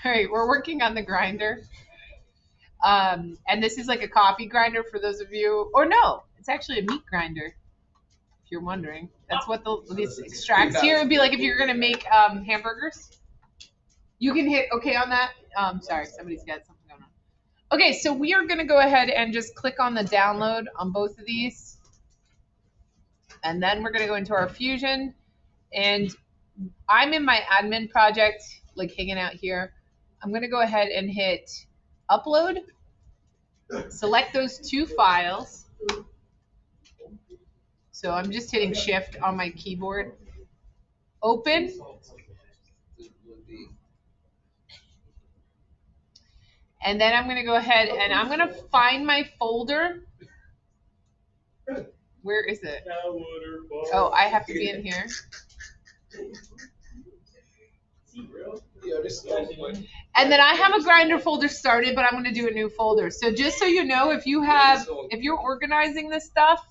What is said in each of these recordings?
All right, we're working on the grinder. And this is like a coffee grinder for those of you, or no, it's actually a meat grinder, if you're wondering. That's what these extracts here would be like if you're gonna make hamburgers. You can hit okay on that. Sorry, somebody's got something going on. Okay, so we are gonna go ahead and just click on the download on both of these. And then we're gonna go into our Fusion, and I'm in my admin project, like hanging out here. I'm gonna go ahead and hit upload. Select those two files. So I'm just hitting shift on my keyboard. Open. And then I'm going to go ahead and I'm going to find my folder. Where is it? Oh, I have to be in here. And then I have a grinder folder started, but I'm going to do a new folder. So just so you know, if you're organizing this stuff,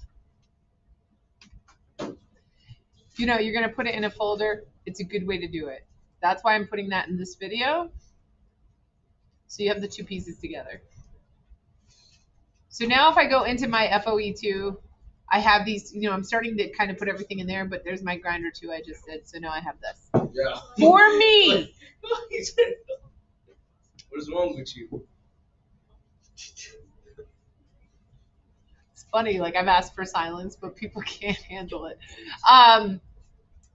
you know, you're going to put it in a folder. It's a good way to do it. That's why I'm putting that in this video. So you have the two pieces together. So now if I go into my FOE2, I have these, you know, I'm starting to kind of put everything in there, but there's my grinder too I just did. So now I have this. Yeah. For me. What is wrong with you? It's funny, like I've asked for silence, but people can't handle it.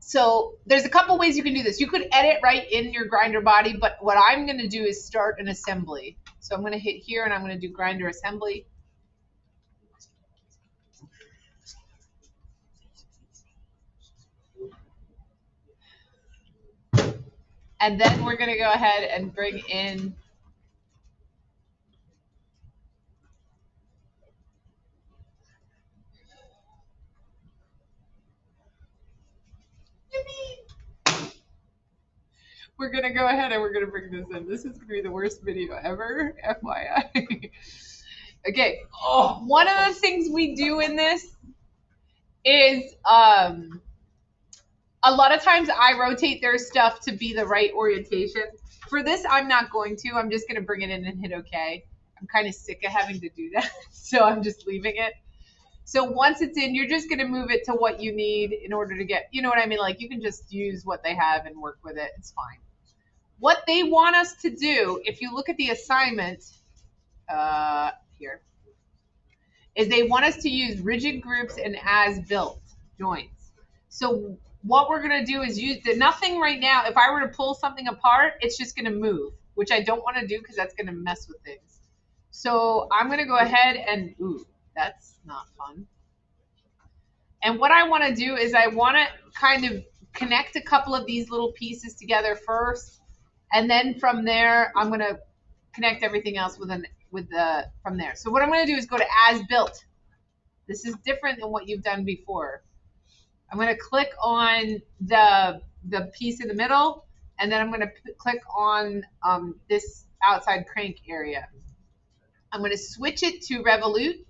So there's a couple ways you can do this. You could edit right in your grinder body, but what I'm going to do is start an assembly. So I'm going to hit here and I'm going to do grinder assembly. And then we're going to go ahead and bring in we're going to go ahead and we're going to bring this in. This is going to be the worst video ever, FYI. Okay. Oh, one of the things we do in this is a lot of times I rotate their stuff to be the right orientation. For this, I'm not going to. I'm just going to bring it in and hit OK. I'm kind of sick of having to do that, so I'm just leaving it. So once it's in, you're just going to move it to what you need in order to get, you know what I mean? Like you can just use what they have and work with it. It's fine. What they want us to do, if you look at the assignment here, is they want us to use rigid groups and as-built joints. So what we're going to do is use nothing right now. If I were to pull something apart, it's just going to move, which I don't want to do because that's going to mess with things. So I'm going to go ahead and, ooh, that's not fun. And what I want to do is I want to kind of connect a couple of these little pieces together first. And then from there, I'm going to connect everything else from there. So what I'm going to do is go to as built. This is different than what you've done before. I'm going to click on the piece in the middle, and then I'm going to click on this outside crank area. I'm going to switch it to Revolute.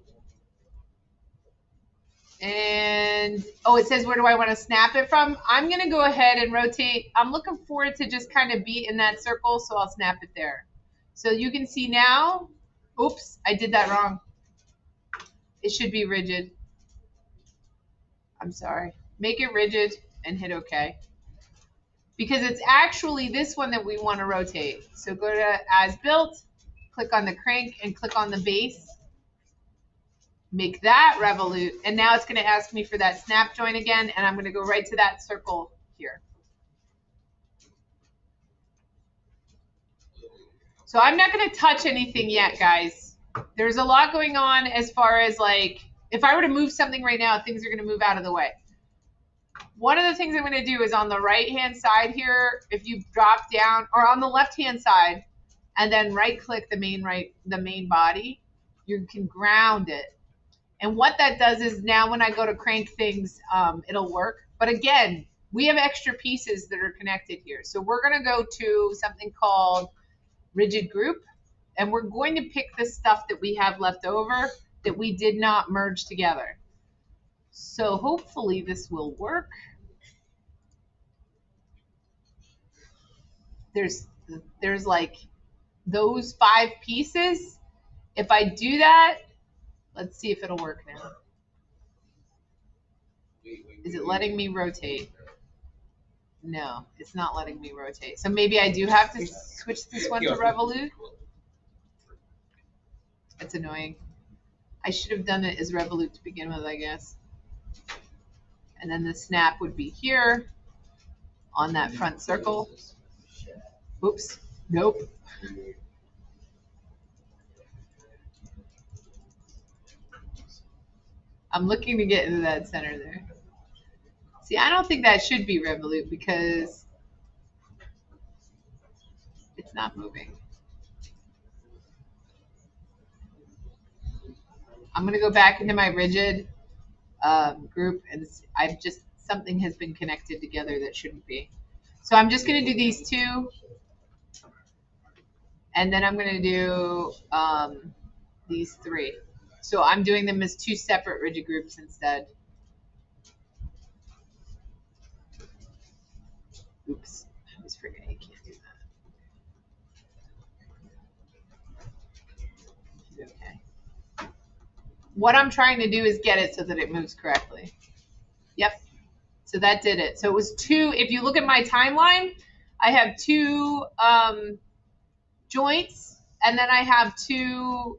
And, oh, it says, where do I want to snap it from? I'm going to go ahead and rotate. I'm looking for it to just kind of be in that circle, so I'll snap it there. So you can see now, oops, I did that wrong. It should be rigid. I'm sorry. Make it rigid and hit OK. Because it's actually this one that we want to rotate. So go to as built, click on the crank, and click on the base. Make that revolute, and now it's going to ask me for that snap joint again, and I'm going to go right to that circle here. So I'm not going to touch anything yet, guys. There's a lot going on as far as like, if I were to move something right now, things are going to move out of the way. One of the things I'm going to do is on the right-hand side here, if you drop down, or on the left-hand side, and then right-click the main body, you can ground it. And what that does is now when I go to crank things, it'll work. But again, we have extra pieces that are connected here. So we're going to go to something called rigid group, and we're going to pick the stuff that we have left over that we did not merge together. So hopefully this will work. There's there's like those 5 pieces. If I do that, let's see if it'll work now. Is it letting me rotate? No, it's not letting me rotate. So maybe I do have to switch this one to Revolute. It's annoying. I should have done it as Revolute to begin with, I guess. And then the snap would be here on that front circle. Oops. Nope. I'm looking to get into that center there. See, I don't think that should be Revolute because it's not moving. I'm going to go back into my rigid group, and something has been connected together that shouldn't be. So I'm just going to do these 2, and then I'm going to do these 3. So I'm doing them as 2 separate rigid groups instead. Oops, I was forgetting you can't do that. Okay. What I'm trying to do is get it so that it moves correctly. Yep. So that did it. So it was 2. If you look at my timeline, I have 2 joints, and then I have 2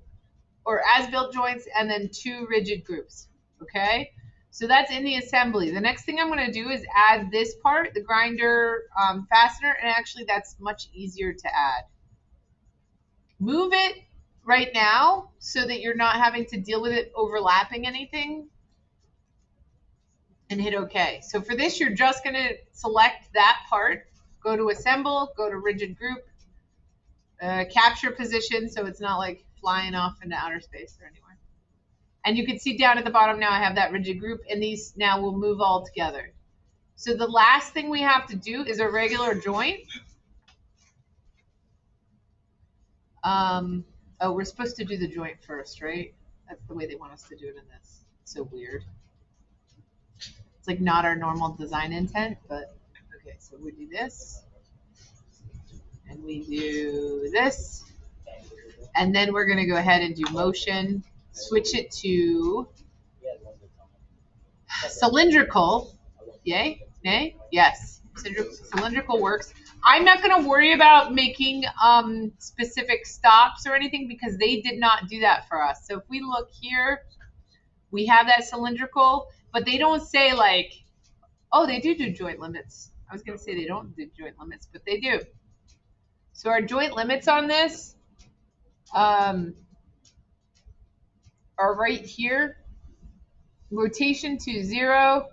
or as-built joints, and then 2 rigid groups. Okay. So that's in the assembly. The next thing I'm going to do is add this part, the grinder fastener, and actually that's much easier to add. Move it right now so that you're not having to deal with it overlapping anything, and hit OK. So for this, you're just going to select that part, go to assemble, go to rigid group, capture position so it's not like flying off into outer space or anywhere. And you can see down at the bottom now I have that rigid group, and these now will move all together. So the last thing we have to do is a regular joint. Oh, we're supposed to do the joint first, right? That's the way they want us to do it in this. It's so weird. It's like not our normal design intent, but okay, so we do this. And we do this. And then we're going to go ahead and do motion. Switch it to cylindrical. Yay? Nay? Yes. Cylindrical works. I'm not going to worry about making specific stops or anything because they did not do that for us. So if we look here, we have that cylindrical, but they don't say like, oh, they do joint limits. I was going to say they don't do joint limits, but they do. So our joint limits on this are right here. Rotation to 0,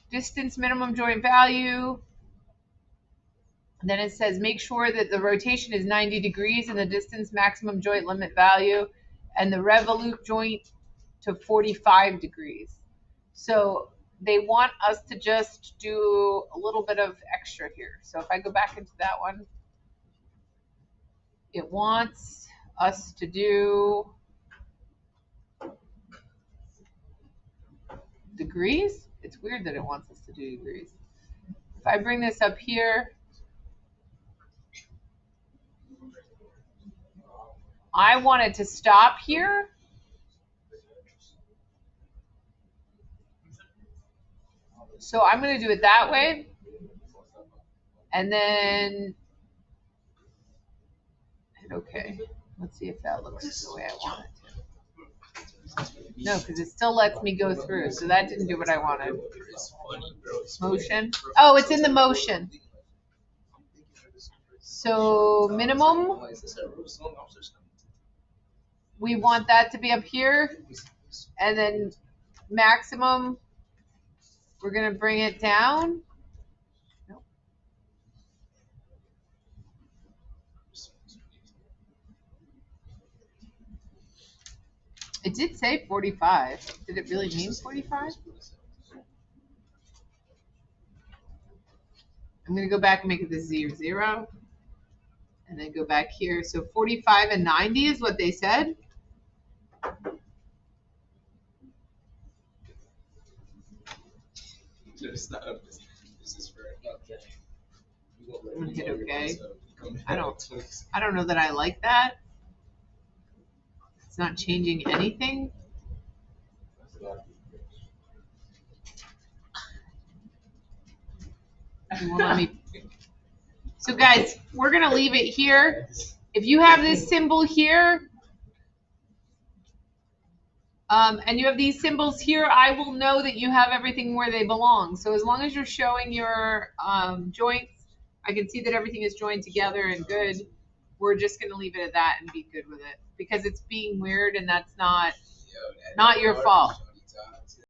distance minimum joint value. And then it says make sure that the rotation is 90 degrees and the distance maximum joint limit value, and the revolute joint to 45 degrees. So they want us to just do a little bit of extra here. So if I go back into that one, it wants us to do degrees. It's weird that it wants us to do degrees. If I bring this up here, I want it to stop here. So I'm going to do it that way. And then hit OK. Let's see if that looks the way I want it to. No, because it still lets me go through. So that didn't do what I wanted. Motion. Oh, it's in the motion. So minimum, we want that to be up here. And then maximum, we're going to bring it down. Nope. It did say 45. Did it really mean 45? I'm going to go back and make it the 0. And then go back here. So 45 and 90 is what they said. I'm going to hit OK. I don't know that I like that. It's not changing anything. So guys, we're gonna leave it here. If you have this symbol here, and you have these symbols here, I will know that you have everything where they belong. So as long as you're showing your joints, I can see that everything is joined together and good. We're just gonna leave it at that and be good with it because it's being weird and that's not your fault.